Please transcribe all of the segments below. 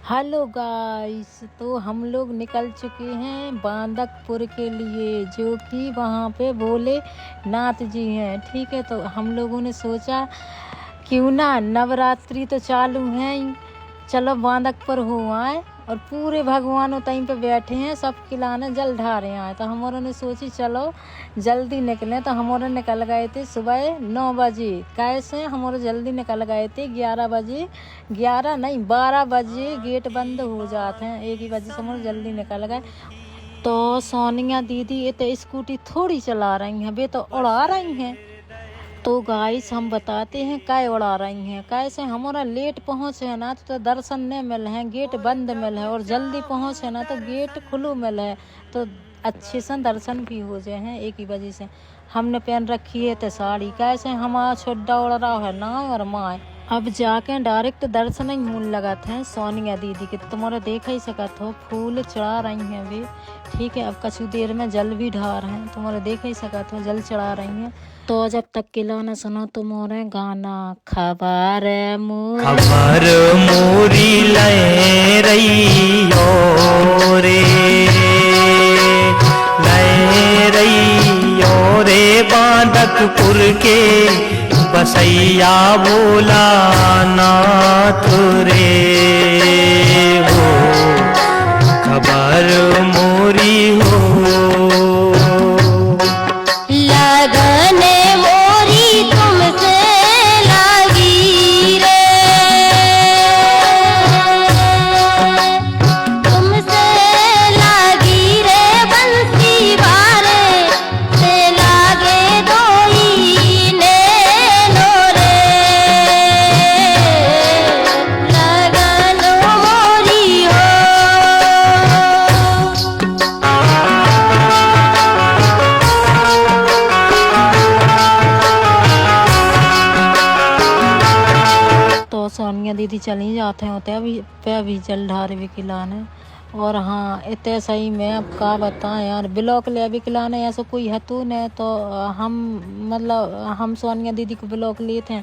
Hello guys, तो हम लोग निकल चुके हैं बांदकपुर के लिए, जो कि वहाँ पे भोलेनाथ जी हैं। ठीक है, तो हम लोगों ने सोचा क्यों ना, नवरात्रि तो चालू है ही, चलो बांदकपुर हो आए। और पूरे भगवान तहीं पे बैठे हैं, सब खिलाने जल ढारे आए। तो हमारों ने सोची चलो जल्दी निकलें, तो हमारे निकल गए थे सुबह 9 बजे। कैसे हमारे जल्दी निकल गए थे 11 बजे, 11 नहीं 12 बजे गेट बंद हो जाते हैं, 1 ही बजे से हमारे जल्दी निकल गए। तो सोनिया दीदी ये तो स्कूटी थोड़ी चला रही हैं, वे तो उड़ा रही हैं। तो गाइस हम बताते हैं काय उड़ा रही हैं। कैसे हमारा लेट पहुँचे है ना तो दर्शन नहीं मिल है, गेट बंद मिल है, और जल्दी पहुँचे ना तो गेट खुलू मिल है, तो अच्छे से दर्शन भी हो जाए हैं। 1 ही बजे से हमने पहन रखी है तो साड़ी। कैसे हमारा छोटा उड़ रहा है ना और माँ अब जाके डायरेक्ट दर्शन ही मूल लगा थे सोनिया दीदी के। तुम्हारा देख ही सकत हो, फूल चढ़ा रही हैं वे। ठीक है, अब कुछ देर में जल भी ढार हैं, तुम्हारा देख ही सकत हो, जल चढ़ा रही हैं। तो जब तक किला न सुनो तुम्हारे गाना खबर मोरी लय रही रे बांदकपुर के बसैया बोला नाथ रे हो, खबर मोरी हो। लगने मोरी तुमसे लगी रे, तुमसे लगी रे बंसी बारे से लागे दोई नैनो रे, लगन मोरी हो। तो सोनिया दीदी चली जाते होते अभी जल ढारे भी खिलाने। और हाँ, इतने सही में अब का बताएं यार, ब्लॉक ले अभी खिलाने ऐसा कोई हतू नहीं। तो हम सोनिया दीदी को ब्लॉक लिए थे,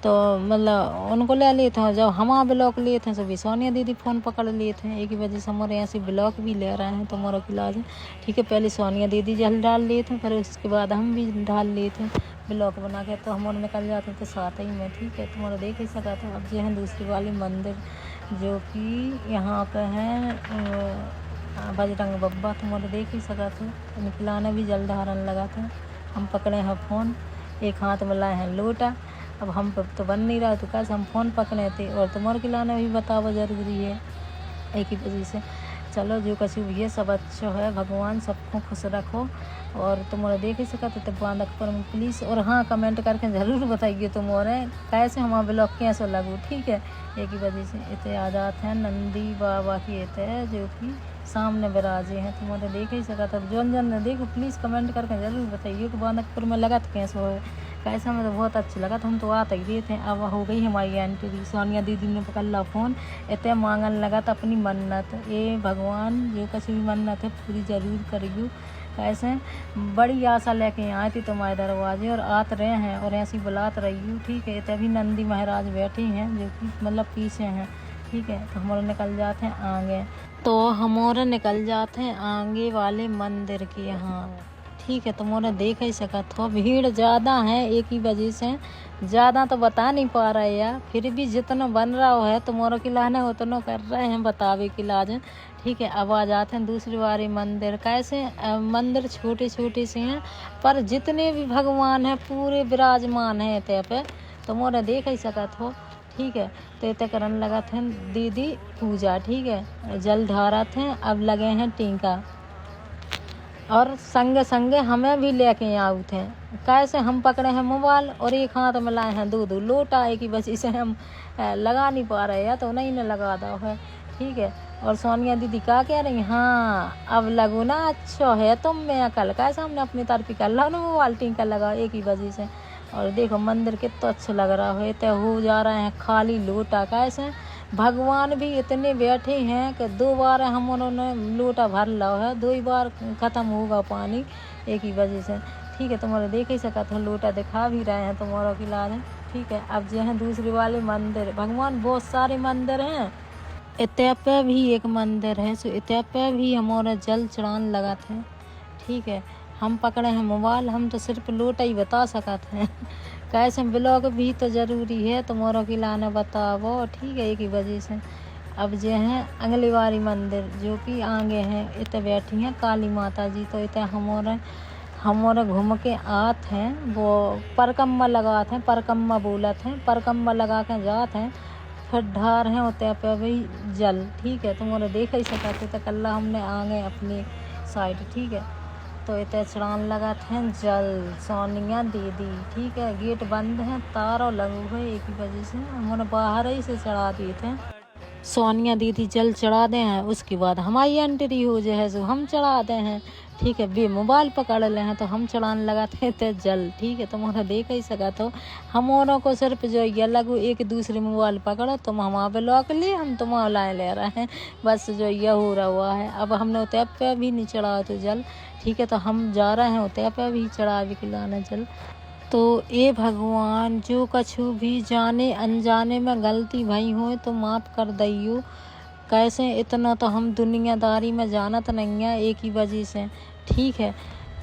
तो मतलब उनको ले लिए थे। जब हम ब्लॉक लिए थे सभी सोनिया दीदी फ़ोन पकड़ लिए थे। 1 ही वजह से हमारे यहाँ से ब्लॉक भी ले रहे हैं, तो हमारा इलाज है। ठीक है, पहले सोनिया दीदी जल डाल लिए थे, फिर उसके बाद हम भी डाल लिए थे ब्लॉक बना के। तो हमारे निकल जाते थे साथ ही में। ठीक है, तुम्हारा देख ही सका था। अब जो है दूसरी वाली मंदिर, जो कि यहाँ पे है बजरंग बब्बा, तुम्हारा देख ही सका था। निकलाने भी जल धारण लगा था। हम पकड़े हैं फ़ोन, एक हाथ में लाए हैं लोटा। अब हम पे तो बन नहीं रहा, तो कैसे हम फ़ोन पकड़े थे। और तुम्हारे खिलाना भी बताओ ज़रूरी है, 1 ही वजह से। चलो जो कुछ भी है सब अच्छा है, भगवान सबको खुश रखो। और तुम्हारा देख ही सका तो बांदकपुर में प्लीज़। और हाँ, कमेंट करके ज़रूर बताइए तुम्हारे कैसे हमारा ब्लॉग कैसे लगू। ठीक है, 1 ही वजह से इतने आ जाते हैं नंदी बाबा की इतने, जो कि सामने विराजे हैं। तुम्हारे देख ही सका था, जौन जन ने देखो प्लीज़ कमेंट करके ज़रूर बताइए कि बांदकपुर में लगा तो कैसे हो। कैसा हमें तो बहुत अच्छा लगा था, हम तो आते ही थे। अब हो गई हमारी एंट्री। सोनिया दीदी ने पकड़ ला फ़ोन, इतने मांगन लगा था अपनी मन्नत। ये भगवान जो कुछ भी मन्नत है पूरी ज़रूर करियो। कैसे बड़ी आशा लेके आए थी तुम्हारे दरवाजे, और आते रहे हैं और ऐसी बुलाते रही। ठीक है, तभी नंदी महाराज बैठे हैं, जो कि मतलब पीछे हैं। ठीक है, तो हमारे निकल जाते हैं आगे। तो हमारे निकल जाते हैं आगे वाले मंदिर के यहाँ। ठीक है, तुम्हारा देख ही सका था, भीड़ ज़्यादा है 1 ही वजह से। ज़्यादा तो बता नहीं पा रहे यार, फिर भी जितना बन रहा है तुम्हारा खिलाना उतना कर रहे हैं बतावे के इलाज। ठीक है, अब आ जाते हैं दूसरी बारी मंदिर। कैसे मंदिर छोटे छोटे से हैं, पर जितने भी भगवान हैं पूरे विराजमान हैं इतने पे, तुम्हारा देख ही सका था। ठीक है, तो इतने करन लगा थे दीदी पूजा। ठीक है, जल ढारा थे, अब लगे हैं टीका। और संगे संगे हमें भी लेके आए थे। कैसे हम पकड़े हैं मोबाइल और एक हाथ में लाए हैं दूध लोटा, 1 ही वजह से हम लगा नहीं पा रहे हैं, तो नहीं ने लगा दो है। ठीक है, और सोनिया दीदी क्या कह रही, हाँ अब लगो ना अच्छा है तुम में अकल। कैसे हमने अपनी तरफ कर ला ना मोबाइल टीका लगा 1 ही वजह से। और देखो मंदिर कितना अच्छा लग रहा है, तो हो जा रहे हैं खाली लोटा। कैसे भगवान भी इतने बैठे हैं कि 2 बार हम उन्होंने लोटा भर ला है, 2 ही बार ख़त्म होगा पानी 1 ही वजह से। ठीक है, तुम्हारे देख ही सका था, लोटा दिखा भी रहे हैं तुम्हारा इलाज है। ठीक है, अब जो है दूसरी वाले मंदिर, भगवान बहुत सारे मंदिर हैं। इत्या पे भी एक मंदिर है, सो इत्या पे भी हमारा जल चढ़ान लगा थे। ठीक है, हम पकड़े हैं मोबाइल, हम तो सिर्फ लोटा ही बता सकते हैं। कैसे ब्लॉग भी तो ज़रूरी है, तुम्हारा की लाना बतावो। ठीक है, एक ही वजह से अब जो है अगली बारी मंदिर जो कि आगे हैं, इतने बैठी हैं काली माता जी। तो इतने हमारे घूम के आत हैं, वो परकम्मा लगाते हैं, परकम्मा बोलत हैं, परकम्मा लगा के जाते हैं, फिर ढार हैं उतने पे भी जल। ठीक है, तुम्हारे देख ही सकते तो कल हमने आगे अपनी साइड। ठीक है, तो इतने चढ़ान लगा थे जल सोनिया दीदी। ठीक है, गेट बंद है, तारों लगू है, एक ही वजह से हमने बाहर ही से चढ़ा दिए थे। सोनिया दीदी जल चढ़ा दे हैं, उसके बाद हमारी एंट्री हो जाए जो हम चढ़ा दे हैं। ठीक है, बे मोबाइल पकड़ ले हैं तो हम चढ़ाने लगाते थे जल। ठीक है, तुम्हारा देख ही सका तो हमारों को सिर्फ जो ये लगू एक दूसरे मोबाइल पकड़ो, तुम हमारा ब्लॉक ले, हम तुम्हारा लाइन ले रहे हैं, बस जो ये हो रहा हुआ है। अब हमने उतैप पे भी नहीं चढ़ा तो जल। ठीक है, तो हम जा रहे हैं उतैप पे भी चढ़ा भी खिलाना जल। तो ए भगवान, जो कछु भी जाने अनजाने में गलती भई हो तो माफ़ कर दइयो। कैसे इतना तो हम दुनियादारी में जानत नहीं है, एक ही वजह से। ठीक है,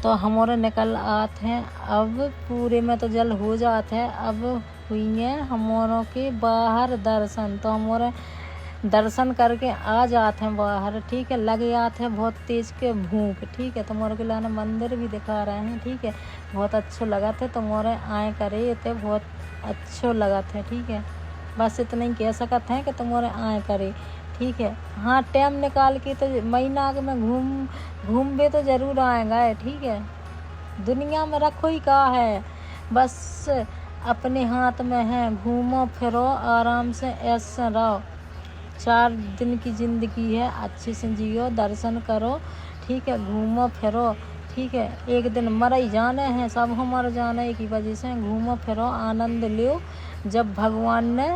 तो हमारे निकल आते हैं, अब पूरे में तो जल हो जाते हैं। अब हुई है हमारों के बाहर दर्शन, तो हमारे दर्शन करके आ जाते हैं बाहर। ठीक है, लगे आते हैं बहुत तेज के भूख। ठीक है, तुम्हारे के लाने मंदिर भी दिखा रहे हैं। ठीक है, बहुत अच्छो लगा थे, तुम्हारे आए करे थे, बहुत अच्छो लगा थे। ठीक है, बस इतना ही कह सकते हैं कि तुम्हारे आए करे। ठीक है, हाँ टाइम निकाल के तो महीना में घूम तो ज़रूर आएगा। ठीक है, दुनिया में रखो ही का है, बस अपने हाथ में है, घूमो फिरो आराम से, ऐसे रहो। 4 दिन की ज़िंदगी है, अच्छे से जियो, दर्शन करो। ठीक है, घूमो फिरो। ठीक है, एक दिन मर ही जाने हैं, सब हमारे जाने की वजह से। घूमो फिरो, आनंद लो, जब भगवान ने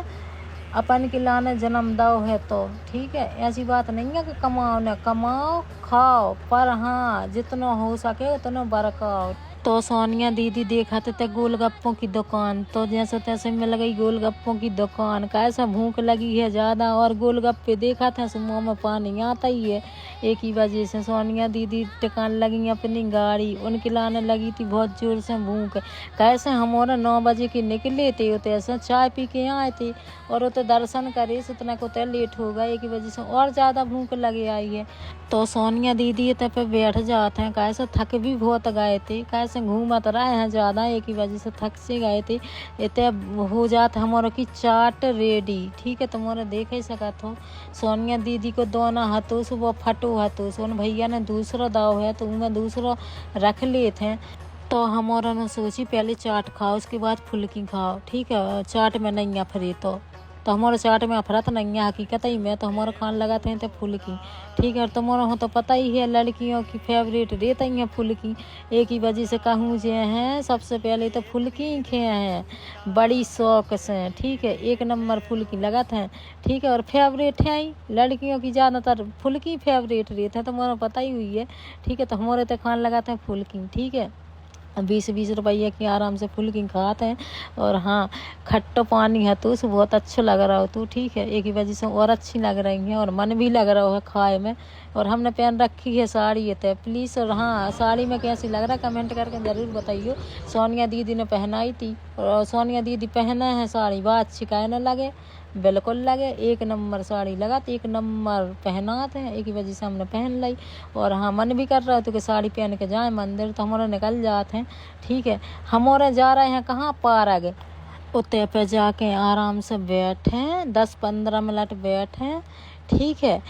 अपन के लाने जन्म दाओ है तो। ठीक है, ऐसी बात नहीं है कि कमाओ न कमाओ, खाओ, पर हाँ जितना हो सके उतना बरकाओ। तो सोनिया दीदी देखा थे गोलगप्पों की दुकान, तो जैसे तैसे मिल गई गोलगप्पों की दुकान। कैसा भूख लगी है ज़्यादा, और गोलगप्पे देखा था सो मुँह में पानी आता ही है। एक ही वजह से सोनिया दीदी टिकान लगी अपनी गाड़ी, उनके लाने लगी थी बहुत जोर से भूख। कैसे हमारा 9 बजे के निकले थे, उतने से चाय पी के आए थे और उतने दर्शन करे से उतना को लेट हो गया, एक ही वजह से और ज़्यादा भूख लगे आई है। तो सोनिया दीदी इतने पे बैठ जाते हैं, कैसे थक भी बहुत गए थे, कैसे घूमत रहे हैं ज़्यादा, एक ही वजह से थक से गए थे। इतने हो जाते हमारा की चाट रेडी। ठीक है, तुम्हारा देख ही सकत हो, सोनिया दीदी को दोनों हाथों से वो फटो हाथों से, उन भैया ने दूसरा दाव है तो उनमें दूसरा रख लिए थे। तो हमारा ने सोची पहले चाट खाओ, उसके बाद फुल्की खाओ। ठीक है, चाट में नहीं है फ्री, तो हमारे चाट में अफरत नहीं है हकीकत ही में, तो हमारे खान लगाते हैं तो फुल्की। ठीक है, तुम्हारा हो तो पता ही है लड़कियों की फेवरेट रहती हैं फुल्की, एक ही वजह से कहूँ जे हैं सबसे पहले तो फुल्की ही खे हैं बड़ी शौक से। ठीक है, 1 नंबर फुल्की लगाते हैं। ठीक है, और फेवरेट है ही लड़कियों की ज़्यादातर फुल्की फेवरेट रहते हैं, तुम्हारा पता ही हुई है। ठीक है, तो हमारे तो खान लगाते हैं फुल्की। ठीक है, 20-20 रुपये की आराम से फुल्की खाते हैं, और हाँ खट्टा पानी है तो उसे बहुत अच्छा लग रहा हो तो। ठीक है, एक ही वजह से और अच्छी लग रही है और मन भी लग रहा है खाए में। और हमने पहन रखी है साड़ी, ये तो प्लीज़। और हाँ, साड़ी में कैसी लग रहा है कमेंट करके ज़रूर बताइए। सोनिया दीदी ने पहनाई थी और सोनिया दीदी पहना है साड़ी, बात शिकायत न लगे, बिल्कुल लगे 1 नंबर साड़ी लगा, तो 1 नंबर पहनाते हैं, एक ही वजह से हमने पहन ली। और हाँ, मन भी कर रहा है तो कि साड़ी पहन के जाए मंदिर, तो हमारे निकल जाते हैं। ठीक है, हमारे जा रहे हैं कहाँ, पार्क। उतने पे जाके आराम से बैठें, 10-15 मिनट बैठें। ठीक है,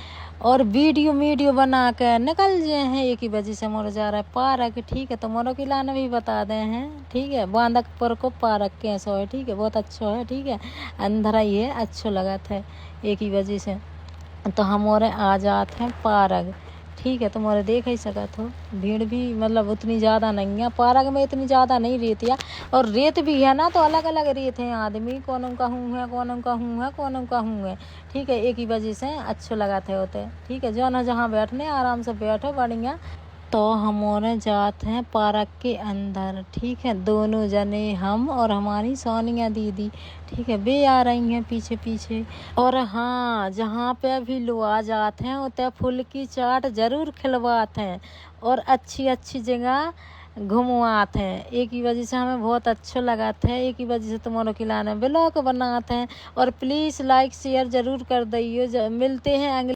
और वीडियो बना के निकल जाए हैं, एक ही वजह से हमारे जा रहा है पार्क। ठीक है, तो मोरो की लाने भी बता दे हैं। ठीक है, बांदकपुर को पार्क कैसा है। ठीक है, बहुत अच्छा है। ठीक है, अंधेरा ही है, अच्छा लगा था, एक ही वजह से तो हमारे आ जाते हैं पार्क। ठीक है, तुम्हारे देख ही सकत हो, भीड़ भी मतलब उतनी ज़्यादा नहीं है, पार्क में इतनी ज़्यादा नहीं रेत है, और रेत भी है ना तो अलग अलग रेत हैं आदमी, कौन कहूँ है, कौन कहूँ है, कौन कहूँ है। ठीक है, एक ही वजह से अच्छे लगाते होते। ठीक है, जो ना जहाँ बैठने आराम से बैठो बढ़िया। तो हमारे जाते हैं पार्क के अंदर, ठीक है। दोनों जने, हम और हमारी सोनिया दीदी, ठीक है, वे आ रही हैं पीछे पीछे। और हाँ, जहाँ पे अभी लोग आ जाते हैं उतने फुल की चाट जरूर खिलवाते हैं और अच्छी अच्छी जगह घुमवाते हैं। एक ही वजह से हमें बहुत अच्छा लगाता है, एक ही वजह से तुम्हारे खिलाने ब्लॉग बनाते हैं। और प्लीज़ लाइक शेयर जरूर कर दियो। मिलते हैं अगले